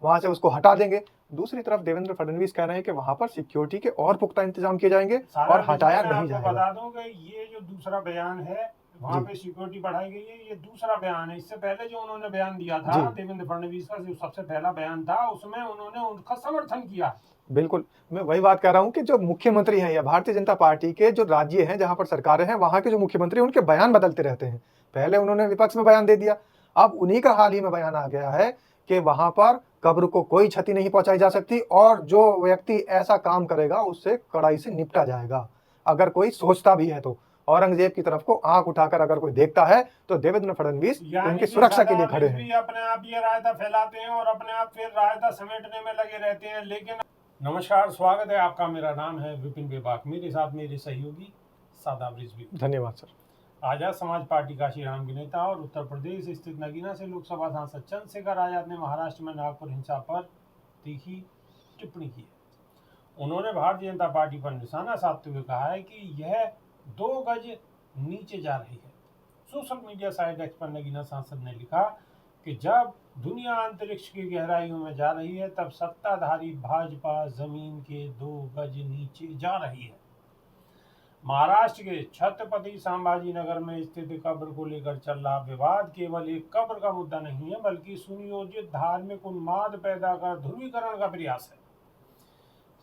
वहां से उसको हटा देंगे। दूसरी तरफ देवेंद्र फडणवीस कह रहे हैं कि वहां पर सिक्योरिटी के और पुख्ता इंतजाम किए जाएंगे और हटाया नहीं जाएगा। बता दूं कि ये जो दूसरा बयान है वहाँ पे सिक्योरिटी बढ़ाई गई है, ये दूसरा बयान है। इससे पहले जो उन्होंने बयान दिया था देवेंद्र फडणवीस का जो सबसे पहला बयान था, उसमें उन्होंने उनका समर्थन किया। बिल्कुल, मैं वही बात कर रहा हूँ कि जो मुख्यमंत्री हैं या भारतीय जनता पार्टी के जो राज्य हैं जहां पर सरकारें हैं, वहां के जो मुख्यमंत्री उनके बयान बदलते रहते हैं। पहले उन्होंने विपक्ष में बयान दे दिया, अब उन्हीं का हाल ही में बयान आ गया है कि वहां पर कब्र को कोई क्षति नहीं पहुंचाई जा सकती और जो व्यक्ति ऐसा काम करेगा उससे कड़ाई से निपटा जाएगा, अगर कोई सोचता भी है तो। औरंगजेब की तरफ को आंख उठाकर अगर कोई देखता है तो देवेंद्र फडणवीस उनकी सुरक्षा के लिए खड़े हैं। अपने आप ये रायता फैलाते हैं और अपने आप फिर रायता समेटने में लगे रहते हैं। लेकिन नमस्कार, स्वागत है आपका। मेरा नाम है विपिन बेबाक, मेरे साथ मेरे सहयोगी सादाब रिजवी। धन्यवाद सर। आजाद समाज पार्टी का श्री राम के नेता और उत्तर प्रदेश स्थित नगीना से लोकसभा सांसद चंद्रशेखर आजाद ने महाराष्ट्र में नागपुर हिंसा पर तीखी टिप्पणी की है। उन्होंने भारतीय जनता पार्टी पर निशाना साधते हुए कहा है कि यह 2 गज नीचे जा रही है। सोशल मीडिया साइट एक्स पर नगीना सांसद ने लिखा कि जब दुनिया अंतरिक्ष की गहराइयों में जा रही है, तब सत्ताधारी भाजपा जमीन के 2 गज नीचे जा रही है। महाराष्ट्र के छत्रपति संभाजी नगर में स्थित कब्र को लेकर चल रहा विवाद केवल एक कब्र का मुद्दा नहीं है, बल्कि सुनियोजित धार्मिक उन्माद पैदा कर ध्रुवीकरण का प्रयास है।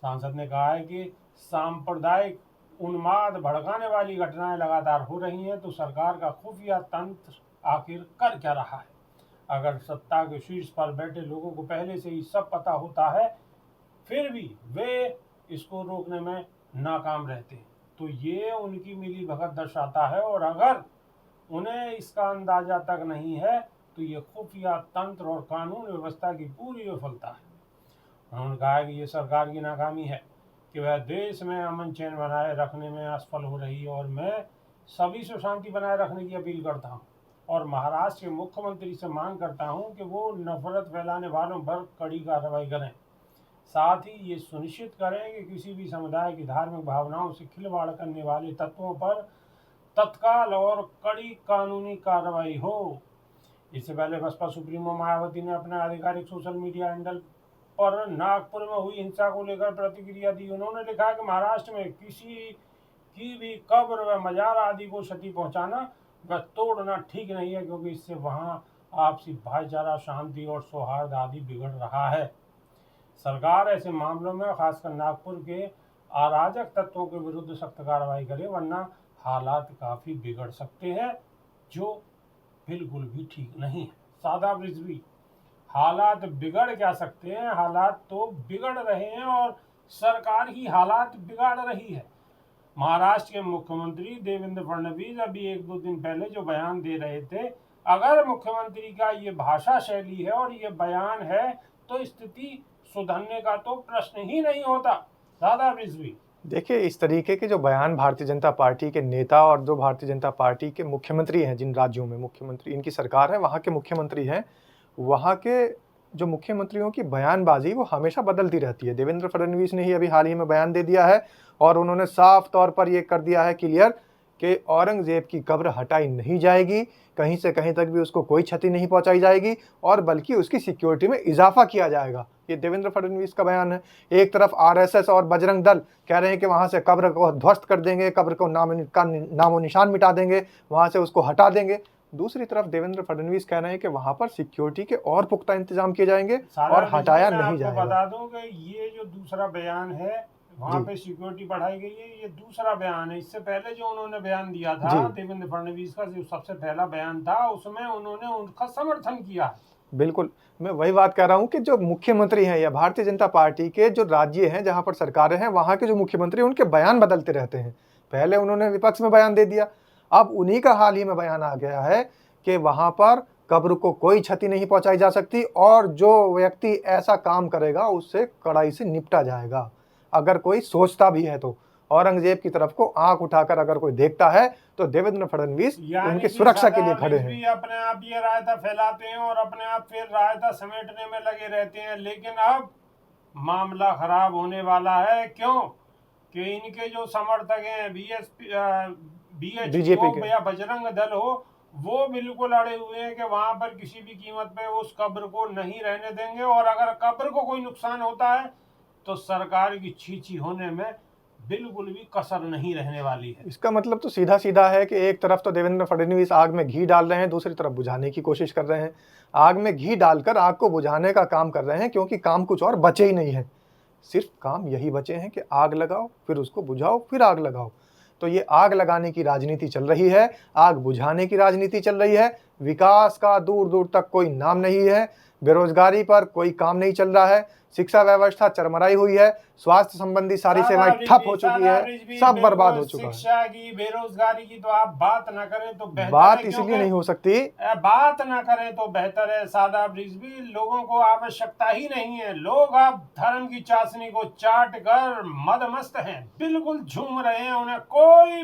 सांसद ने कहा है कि सांप्रदायिक उन्माद भड़काने वाली घटनाएं लगातार हो रही हैं, तो सरकार का खुफिया तंत्र आखिर कर क्या रहा है? अगर सत्ता के शीर्ष पर बैठे लोगों को पहले से ही सब पता होता है, फिर भी वे इसको रोकने में नाकाम रहते हैं, तो ये उनकी मिली भगत दर्शाता है। और अगर उन्हें इसका अंदाजा तक नहीं है, तो ये खुफिया तंत्र और कानून व्यवस्था की पूरी विफलता है। उन्होंने कहा कि ये सरकार की नाकामी है कि वह देश में अमन चैन बनाए रखने में असफल हो रही है, और मैं सभी से शांति बनाए रखने की अपील करता हूं और महाराष्ट्र के मुख्यमंत्री से मांग करता हूं कि वो नफरत फैलाने वालों पर कड़ी कार्रवाई करें। साथ ही ये सुनिश्चित करें कि किसी भी समुदाय की धार्मिक भावनाओं से खिलवाड़ करने वाले तत्वों पर तत्काल और कड़ी कानूनी कार्रवाई हो। इससे पहले बसपा सुप्रीमो मायावती ने अपने आधिकारिक सोशल मीडिया हैंडल पर नागपुर में हुई हिंसा को लेकर प्रतिक्रिया दी। उन्होंने लिखा कि महाराष्ट्र में किसी की भी कब्र व मजार आदि को क्षति पहुंचाना व तोड़ना ठीक नहीं है, क्योंकि इससे वहां आपसी भाईचारा, शांति और सौहार्द आदि बिगड़ रहा है। सरकार ऐसे मामलों में खासकर नागपुर के अराजक तत्वों के विरुद्ध सख्त कार्रवाई करे, वरना हालात काफी बिगड़ सकते हैं, जो बिल्कुल भी ठीक नहीं है। सादाब रिजवी, हालात बिगड़ क्या सकते हैं? हालात तो बिगड़ रहे हैं और सरकार ही हालात बिगाड़ रही है। महाराष्ट्र के मुख्यमंत्री देवेंद्र फडणवीस अभी 1-2 दिन पहले जो बयान दे रहे थे, अगर मुख्यमंत्री का ये भाषा शैली है और ये बयान है, तो स्थिति सुधरने का तो प्रश्न ही नहीं होता। दादा रिजवी, देखिए, इस तरीके के जो बयान भारतीय जनता पार्टी के नेता और जो भारतीय जनता पार्टी के मुख्यमंत्री हैं, जिन राज्यों में मुख्यमंत्री इनकी सरकार है, वहाँ के मुख्यमंत्री हैं, वहाँ के जो मुख्यमंत्रियों की बयानबाजी वो हमेशा बदलती रहती है। देवेंद्र फडणवीस ने ही अभी हाल ही में बयान दे दिया है और उन्होंने साफ तौर पर ये कर दिया है क्लियर कि औरंगजेब की कब्र हटाई नहीं जाएगी, कहीं से कहीं तक भी उसको कोई क्षति नहीं पहुंचाई जाएगी और बल्कि उसकी सिक्योरिटी में इजाफा किया जाएगा। ये देवेंद्र फडणवीस का बयान है। एक तरफ आरएसएस और बजरंग दल कह रहे हैं कि वहां से कब्र को ध्वस्त कर देंगे, कब्र को नामो निशान मिटा देंगे, वहां से उसको हटा देंगे। दूसरी तरफ देवेंद्र फडणवीस कह रहे हैं कि वहां पर सिक्योरिटी के और पुख्ता इंतजाम किए जाएंगे और हटाया नहीं जाएगा। बता दूं कि ये जो दूसरा बयान है वहाँ पे सिक्योरिटी बढ़ाई गई है, ये दूसरा बयान है। इससे पहले जो उन्होंने बयान दिया था देवेंद्र फडणवीस का जो सबसे पहला बयान था, उसमें उन्होंने उनका समर्थन किया। बिल्कुल, मैं वही बात कह रहा हूँ कि जो मुख्यमंत्री हैं या भारतीय जनता पार्टी के जो राज्य हैं जहां पर सरकारें हैं, वहां के जो मुख्यमंत्री उनके बयान बदलते रहते हैं। पहले उन्होंने विपक्ष में बयान दे दिया, अब उन्हीं का हाल ही में बयान आ गया है कि वहां पर कब्र को कोई क्षति नहीं पहुंचाई जा सकती और जो व्यक्ति ऐसा काम करेगा उससे कड़ाई से निपटा जाएगा, अगर कोई सोचता भी है तो। औरंगजेब की तरफ को आंख उठाकर अगर कोई देखता है तो देवेंद्र फडणवीस उनकी सुरक्षा के लिए खड़े हैं। अपने आप ये रायता फैलाते हैं और अपने आप फिर रायता समेटने में लगे रहते हैं। लेकिन अब मामला खराब होने वाला है। क्यों? कि इनके जो समर्थक हैं, बीजेपी या बजरंग दल हो, वो बिल्कुल अड़े हुए हैं कि वहां पर किसी भी कीमत पे उस कब्र को नहीं रहने देंगे, और अगर कब्र को कोई नुकसान होता है तो सरकार की छीछी होने में बिल्कुल भी कसर नहीं रहने वाली है। इसका मतलब तो सीधा सीधा है कि एक तरफ तो देवेंद्र फडणवीस आग में घी डाल रहे हैं, दूसरी तरफ बुझाने की कोशिश कर रहे हैं। आग में घी डालकर आग को बुझाने का काम कर रहे हैं, क्योंकि काम कुछ और बचे ही नहीं है। सिर्फ काम यही बचे हैं कि आग लगाओ, फिर उसको बुझाओ, फिर आग लगाओ। तो ये आग लगाने की राजनीति चल रही है, आग बुझाने की राजनीति चल रही है। विकास का दूर दूर तक कोई नाम नहीं है, बेरोजगारी पर कोई काम नहीं चल रहा है, शिक्षा व्यवस्था चरमराई हुई है, स्वास्थ्य संबंधी सारी सेवाएं ठप हो चुकी है, सब बर्बाद हो चुका है। शिक्षा की, बेरोजगारी की तो आप बात ना करें तो बेहतर बात है, इसलिए नहीं हो सकती, बात ना करें तो बेहतर है। सादा रिजवी, लोगों को आवश्यकता ही नहीं है। लोग अब धर्म की चाशनी को चाट कर मदमस्त हैं, बिल्कुल झूम रहे हैं। उन्हें कोई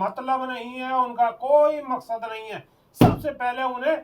मतलब नहीं है, उनका कोई मकसद नहीं है। सबसे पहले उन्हें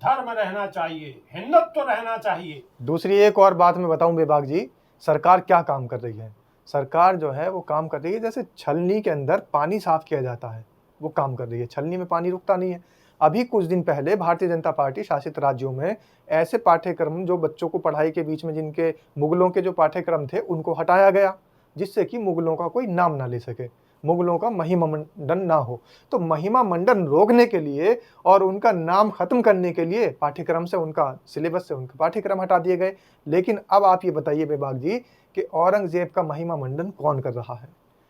धर्म रहना चाहिए, हिंदुत्व रहना चाहिए। दूसरी एक और बात मैं बताऊं बेबाक जी, सरकार क्या काम कर रही है। सरकार जो है वो काम कर रही है जैसे छलनी के अंदर पानी साफ किया जाता है, वो काम कर रही है। छलनी में पानी रुकता नहीं है। अभी कुछ दिन पहले भारतीय जनता पार्टी शासित राज्यों में ऐसे पाठ्यक्रम जो बच्चों को पढ़ाई के बीच में, जिनके मुगलों के जो पाठ्यक्रम थे उनको हटाया गया, जिससे कि मुगलों का कोई नाम ना ले सके, मुगलों का महिमा मंडन ना हो। तो महिमा मंडन रोकने के लिए और उनका नाम खत्म करने के लिए पाठ्यक्रम से, उनका सिलेबस से उनके पाठ्यक्रम हटा दिए गए। लेकिन अब आप ये बताइए बेबाक जी कि औरंगजेब का महिमा मंडन कौन कर रहा है?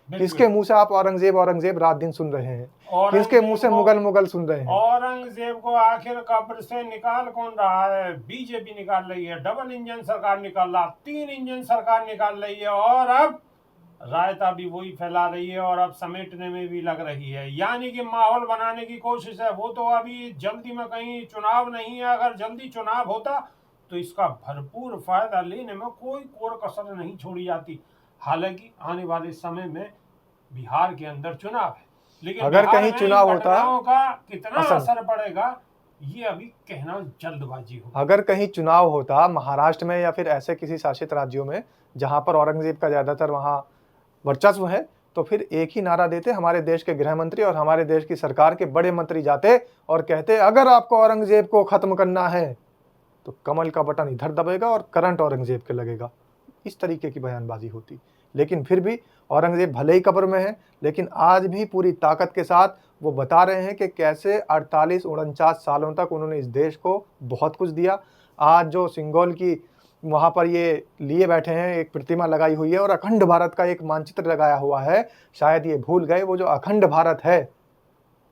किसके मुंह से आप औरंगजेब औरंगजेब रात दिन सुन रहे हैं? किसके मुंह से मुगल मुगल सुन रहे हैं? औरंगजेब को आखिर कब्र से निकाल कौन रहा है? बीजेपी निकाल रही है, डबल इंजन सरकार निकाल रहा, 3 इंजन सरकार निकाल रही है, और अब रायता भी वही फैला रही है, और अब समेटने में भी लग रही है। यानी कि माहौल बनाने की कोशिश है। वो तो अभी जल्दी में कहीं चुनाव नहीं है। अगर जल्दी चुनाव होता तो इसका भरपूर फायदा लेने में कोई कोर कसर नहीं छोड़ी जाती। हालांकि आने वाले समय में बिहार के अंदर चुनाव है, लेकिन अगर कहीं चुनाव होता का कितना असर पड़ेगा ये अभी कहना जल्दबाजी हो। अगर कहीं चुनाव होता महाराष्ट्र में या फिर ऐसे किसी शासित राज्यों में जहां पर औरंगजेब का ज्यादातर वहां वर्चस्व है, तो फिर एक ही नारा देते हमारे देश के गृह मंत्री और हमारे देश की सरकार के बड़े मंत्री जाते और कहते अगर आपको औरंगजेब को खत्म करना है तो कमल का बटन इधर दबेगा और करंट औरंगजेब के लगेगा। इस तरीके की बयानबाजी होती। लेकिन फिर भी औरंगजेब भले ही कब्र में है, लेकिन आज भी पूरी ताकत के साथ वो बता रहे हैं कि कैसे 48-49 सालों तक उन्होंने इस देश को बहुत कुछ दिया। आज जो सिंगोल की वहाँ पर ये लिए बैठे हैं, एक प्रतिमा लगाई हुई है और अखंड भारत का एक मानचित्र लगाया हुआ है। शायद ये भूल गए, वो जो अखंड भारत है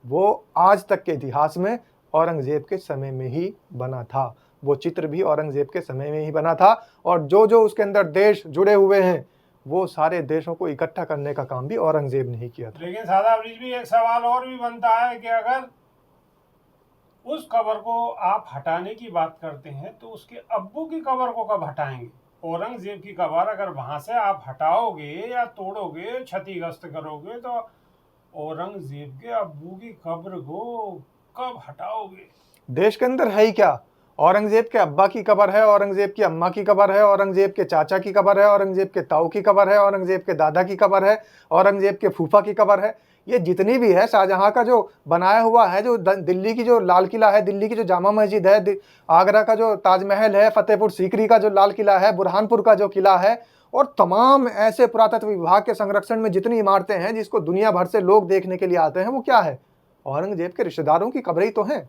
वो आज तक के इतिहास में औरंगजेब के समय में ही बना था। वो चित्र भी औरंगजेब के समय में ही बना था, और जो जो उसके अंदर देश जुड़े हुए हैं वो सारे देशों को इकट्ठा करने का काम भी औरंगजेब ने ही किया था। लेकिन सादा भी एक सवाल और भी बनता है कि अगर उस कबर को आप हटाने की बात करते हैं तो उसके अब्बू की कबर को कब हटाएंगे? औरंगजेब की कबर अगर वहां से आप हटाओगे या तोड़ोगे, क्षतिग्रस्त करोगे, तो औरंगजेब के अब्बू की कब्र को कब हटाओगे? देश के अंदर है ही क्या? औरंगजेब के अब्बा की कब्र है, औरंगजेब की अम्मा की कब्र है, औरंगजेब के चाचा की कब्र है, औरंगजेब के ताऊ की कब्र है, औरंगजेब के दादा की कब्र है, औरंगजेब के फूफा की कब्र है। ये जितनी भी है, शाहजहां का जो बनाया हुआ है, जो दिल्ली की जो लाल किला है, दिल्ली की जो जामा मस्जिद है, आगरा का जो ताजमहल है, फतेहपुर सीकरी का जो लाल किला है, बुरहानपुर का जो किला है, और तमाम ऐसे पुरातत्व विभाग के संरक्षण में जितनी इमारतें हैं जिसको दुनिया भर से लोग देखने के लिए आते हैं, वो क्या है? औरंगजेब के रिश्तेदारों की कब्रें ही तो हैं,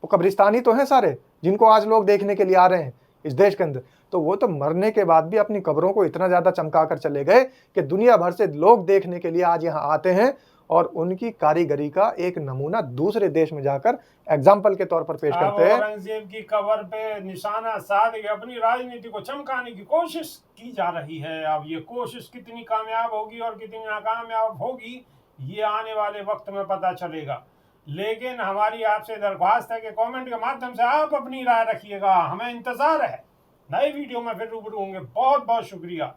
वो कब्रिस्तानी तो हैं सारे, जिनको आज लोग देखने के लिए आ रहे हैं इस देश के अंदर। तो वो तो मरने के बाद भी अपनी कब्रों को इतना ज्यादा चमका कर चले गए कि दुनिया भर से लोग देखने के लिए आज यहाँ आते हैं, और उनकी कारीगरी का एक नमूना दूसरे देश में जाकर एग्जाम्पल के तौर पर पेश करते हैं। औरंगजेब की कब्र पे निशाना साध के अपनी राजनीति को चमकाने की कोशिश की जा रही है। अब ये कोशिश कितनी कामयाब होगी और कितनी नाकामयाब होगी ये आने वाले वक्त में पता चलेगा। लेकिन हमारी आपसे दरख्वास्त है कि कमेंट के माध्यम से आप अपनी राय रखिएगा, हमें इंतजार है। नए वीडियो में फिर रूबरू होंगे। बहुत बहुत शुक्रिया,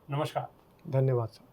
नमस्कार, धन्यवाद सर।